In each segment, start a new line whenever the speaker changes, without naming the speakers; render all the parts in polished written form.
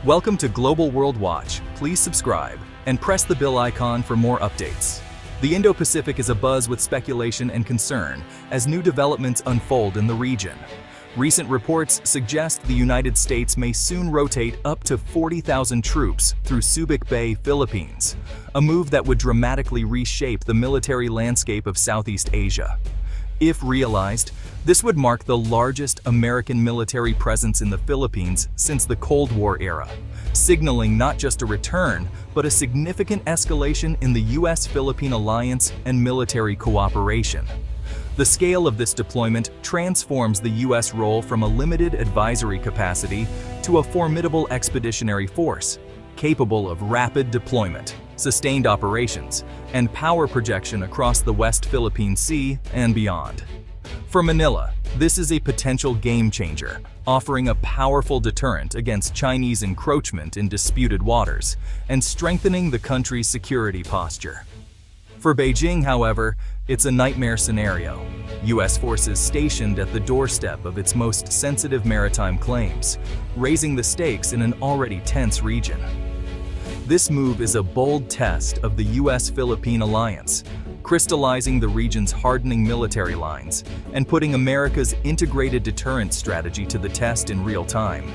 Welcome to Global World Watch. Please subscribe and press the bell icon for more updates. The Indo-Pacific is abuzz with speculation and concern as new developments unfold in the region. Recent reports suggest the United States may soon rotate up to 40,000 troops through Subic Bay, Philippines, a move that would dramatically reshape the military landscape of Southeast Asia. If realized, this would mark the largest American military presence in the Philippines since the Cold War era, signaling not just a return, but a significant escalation in the U.S. Philippine alliance and military cooperation. The scale of this deployment transforms the U.S. role from a limited advisory capacity to a formidable expeditionary force, capable of rapid deployment, sustained operations, and power projection across the West Philippine Sea and beyond. For Manila, this is a potential game changer, offering a powerful deterrent against Chinese encroachment in disputed waters and strengthening the country's security posture. For Beijing, however, it's a nightmare scenario. U.S. forces stationed at the doorstep of its most sensitive maritime claims, raising the stakes in an already tense region. This move is a bold test of the U.S. Philippine alliance, crystallizing the region's hardening military lines and putting America's integrated deterrence strategy to the test in real time.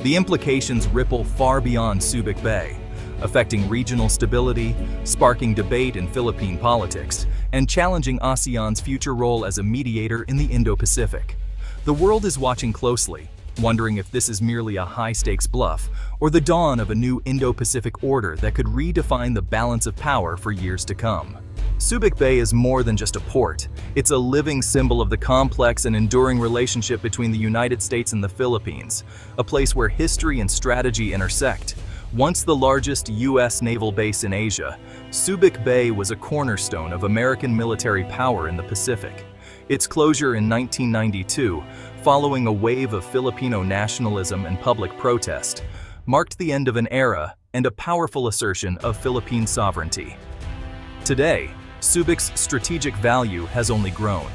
The implications ripple far beyond Subic Bay, affecting regional stability, sparking debate in Philippine politics, and challenging ASEAN's future role as a mediator in the Indo-Pacific. The world is watching closely, wondering if this is merely a high-stakes bluff or the dawn of a new Indo-Pacific order that could redefine the balance of power for years to come. Subic Bay is more than just a port. It's a living symbol of the complex and enduring relationship between the United States and the Philippines, a place where history and strategy intersect. Once the largest U.S. naval base in Asia, Subic Bay was a cornerstone of American military power in the Pacific. Its closure in 1992, following a wave of Filipino nationalism and public protest, marked the end of an era and a powerful assertion of Philippine sovereignty. Today, Subic's strategic value has only grown.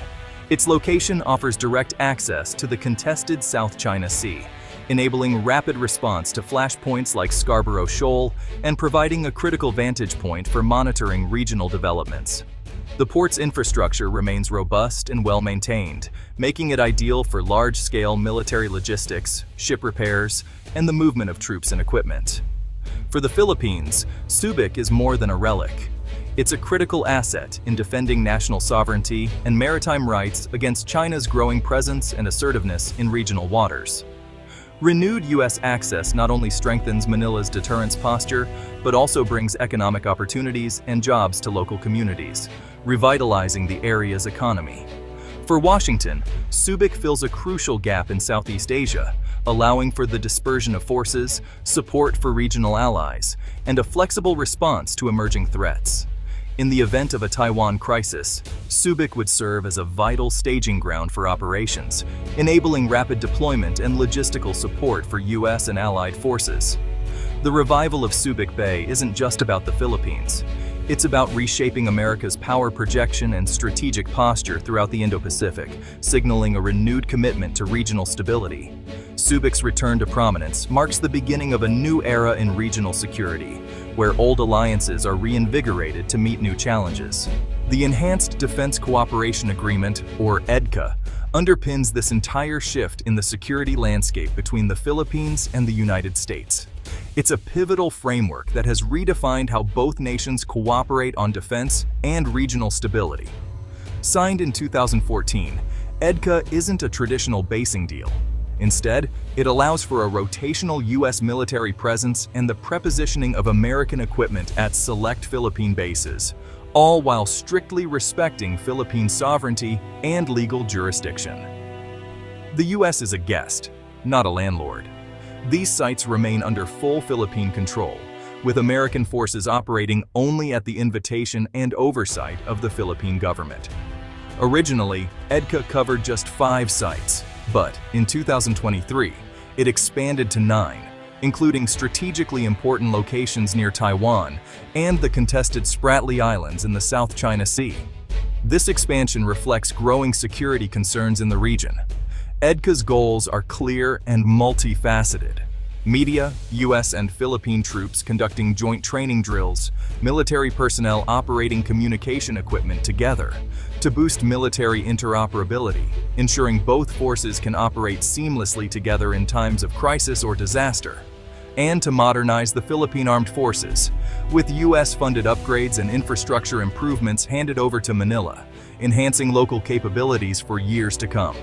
Its location offers direct access to the contested South China Sea, enabling rapid response to flashpoints like Scarborough Shoal and providing a critical vantage point for monitoring regional developments. The port's infrastructure remains robust and well-maintained, making it ideal for large-scale military logistics, ship repairs, and the movement of troops and equipment. For the Philippines, Subic is more than a relic. It's a critical asset in defending national sovereignty and maritime rights against China's growing presence and assertiveness in regional waters. Renewed U.S. access not only strengthens Manila's deterrence posture, but also brings economic opportunities and jobs to local communities, revitalizing the area's economy. For Washington, Subic fills a crucial gap in Southeast Asia, allowing for the dispersion of forces, support for regional allies, and a flexible response to emerging threats. In the event of a Taiwan crisis, Subic would serve as a vital staging ground for operations, enabling rapid deployment and logistical support for U.S. and allied forces. The revival of Subic Bay isn't just about the Philippines. It's about reshaping America's power projection and strategic posture throughout the Indo-Pacific, signaling a renewed commitment to regional stability. Subic's return to prominence marks the beginning of a new era in regional security, where old alliances are reinvigorated to meet new challenges. The Enhanced Defense Cooperation Agreement, or EDCA, underpins this entire shift in the security landscape between the Philippines and the United States. It's a pivotal framework that has redefined how both nations cooperate on defense and regional stability. Signed in 2014, EDCA isn't a traditional basing deal. Instead, it allows for a rotational U.S. military presence and the prepositioning of American equipment at select Philippine bases, all while strictly respecting Philippine sovereignty and legal jurisdiction. The U.S. is a guest, not a landlord. These sites remain under full Philippine control, with American forces operating only at the invitation and oversight of the Philippine government. Originally, EDCA covered just 5 sites, but in 2023, it expanded to 9, including strategically important locations near Taiwan and the contested Spratly Islands in the South China Sea. This expansion reflects growing security concerns in the region. EDCA's goals are clear and multifaceted. Media, U.S. and Philippine troops conducting joint training drills, military personnel operating communication equipment together to boost military interoperability, ensuring both forces can operate seamlessly together in times of crisis or disaster, and to modernize the Philippine Armed Forces, with U.S.-funded upgrades and infrastructure improvements handed over to Manila, enhancing local capabilities for years to come.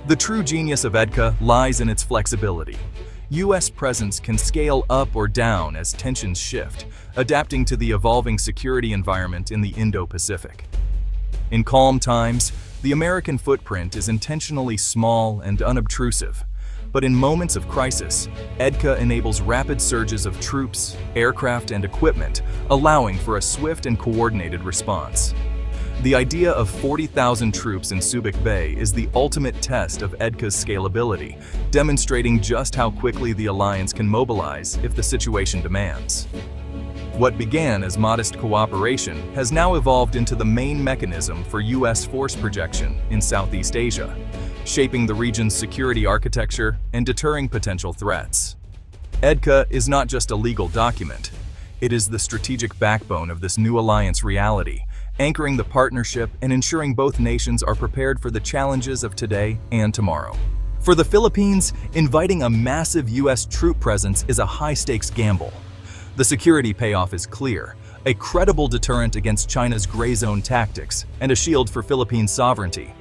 The true genius of EDCA lies in its flexibility. U.S. presence can scale up or down as tensions shift, adapting to the evolving security environment in the Indo-Pacific. In calm times, the American footprint is intentionally small and unobtrusive, but in moments of crisis, EDCA enables rapid surges of troops, aircraft, and equipment, allowing for a swift and coordinated response. The idea of 40,000 troops in Subic Bay is the ultimate test of EDCA's scalability, demonstrating just how quickly the alliance can mobilize if the situation demands. What began as modest cooperation has now evolved into the main mechanism for U.S. force projection in Southeast Asia, shaping the region's security architecture and deterring potential threats. EDCA is not just a legal document. It is the strategic backbone of this new alliance reality, anchoring the partnership and ensuring both nations are prepared for the challenges of today and tomorrow. For the Philippines, inviting a massive U.S. troop presence is a high-stakes gamble. The security payoff is clear: a credible deterrent against China's gray zone tactics and a shield for Philippine sovereignty.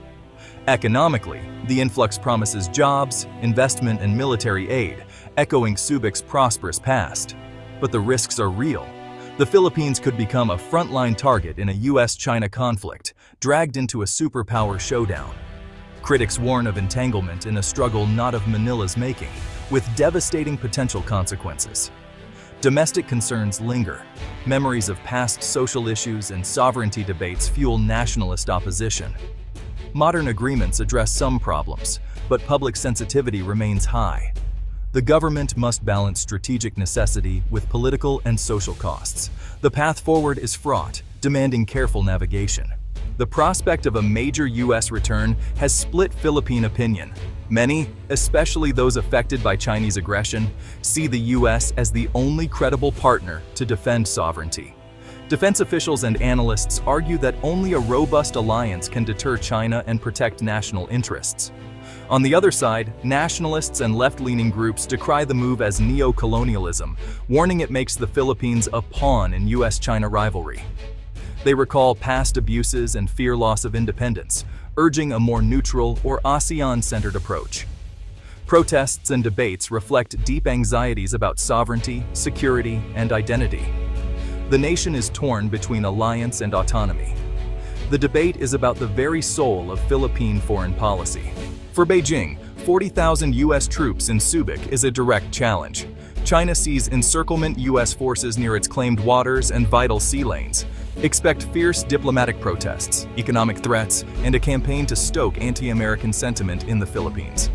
Economically, the influx promises jobs, investment, and military aid, echoing Subic's prosperous past. But the risks are real. The Philippines could become a frontline target in a U.S.-China conflict, dragged into a superpower showdown. Critics warn of entanglement in a struggle not of Manila's making, with devastating potential consequences. Domestic concerns linger. Memories of past social issues and sovereignty debates fuel nationalist opposition. Modern agreements address some problems, but public sensitivity remains high. The government must balance strategic necessity with political and social costs. The path forward is fraught, demanding careful navigation. The prospect of a major U.S. return has split Philippine opinion. Many, especially those affected by Chinese aggression, see the U.S. as the only credible partner to defend sovereignty. Defense officials and analysts argue that only a robust alliance can deter China and protect national interests. On the other side, nationalists and left-leaning groups decry the move as neo-colonialism, warning it makes the Philippines a pawn in U.S.-China rivalry. They recall past abuses and fear loss of independence, urging a more neutral or ASEAN-centered approach. Protests and debates reflect deep anxieties about sovereignty, security, and identity. The nation is torn between alliance and autonomy. The debate is about the very soul of Philippine foreign policy. For Beijing, 40,000 U.S. troops in Subic is a direct challenge. China sees encirclement U.S. forces near its claimed waters and vital sea lanes. Expect fierce diplomatic protests, economic threats, and a campaign to stoke anti-American sentiment in the Philippines.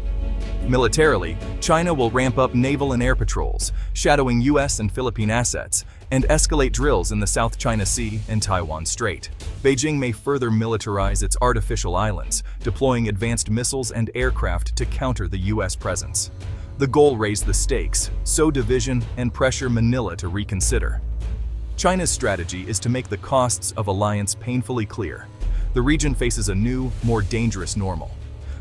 Militarily, China will ramp up naval and air patrols, shadowing U.S. and Philippine assets, and escalate drills in the South China Sea and Taiwan Strait. Beijing may further militarize its artificial islands, deploying advanced missiles and aircraft to counter the U.S. presence. The goal: raise the stakes, sow division, and pressure Manila to reconsider. China's strategy is to make the costs of alliance painfully clear. The region faces a new, more dangerous normal.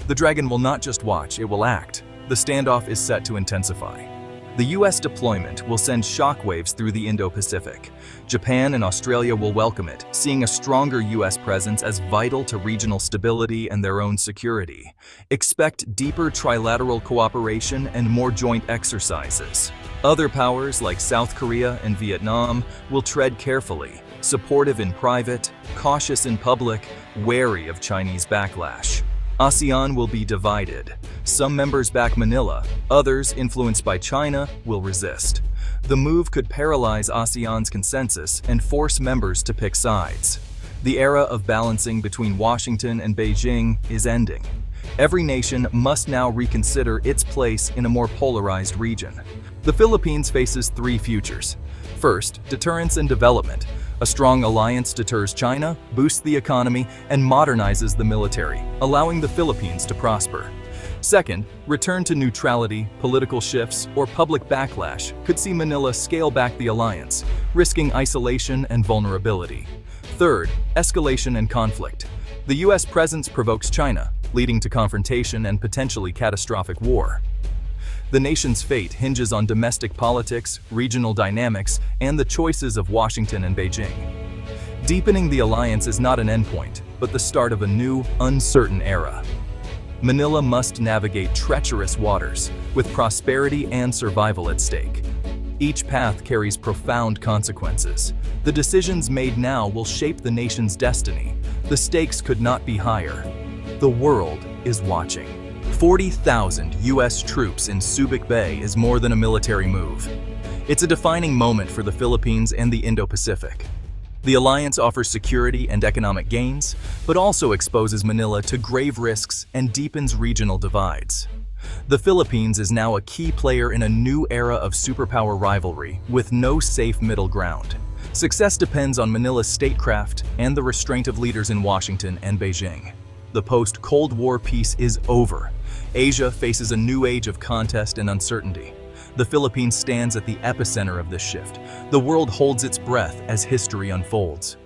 The dragon will not just watch, it will act. The standoff is set to intensify. The U.S. deployment will send shockwaves through the Indo-Pacific. Japan and Australia will welcome it, seeing a stronger U.S. presence as vital to regional stability and their own security. Expect deeper trilateral cooperation and more joint exercises. Other powers like South Korea and Vietnam will tread carefully, supportive in private, cautious in public, wary of Chinese backlash. ASEAN will be divided. Some members back Manila, others, influenced by China, will resist. The move could paralyze ASEAN's consensus and force members to pick sides. The era of balancing between Washington and Beijing is ending. Every nation must now reconsider its place in a more polarized region. The Philippines faces three futures. First, deterrence and development. A strong alliance deters China, boosts the economy, and modernizes the military, allowing the Philippines to prosper. Second, return to neutrality, political shifts, or public backlash could see Manila scale back the alliance, risking isolation and vulnerability. Third, escalation and conflict. The U.S. presence provokes China, leading to confrontation and potentially catastrophic war. The nation's fate hinges on domestic politics, regional dynamics, and the choices of Washington and Beijing. Deepening the alliance is not an endpoint, but the start of a new, uncertain era. Manila must navigate treacherous waters, with prosperity and survival at stake. Each path carries profound consequences. The decisions made now will shape the nation's destiny. The stakes could not be higher. The world is watching. 40,000 U.S. troops in Subic Bay is more than a military move. It's a defining moment for the Philippines and the Indo-Pacific. The alliance offers security and economic gains, but also exposes Manila to grave risks and deepens regional divides. The Philippines is now a key player in a new era of superpower rivalry, with no safe middle ground. Success depends on Manila's statecraft and the restraint of leaders in Washington and Beijing. The post-Cold War peace is over. Asia faces a new age of contest and uncertainty. The Philippines stands at the epicenter of this shift. The world holds its breath as history unfolds.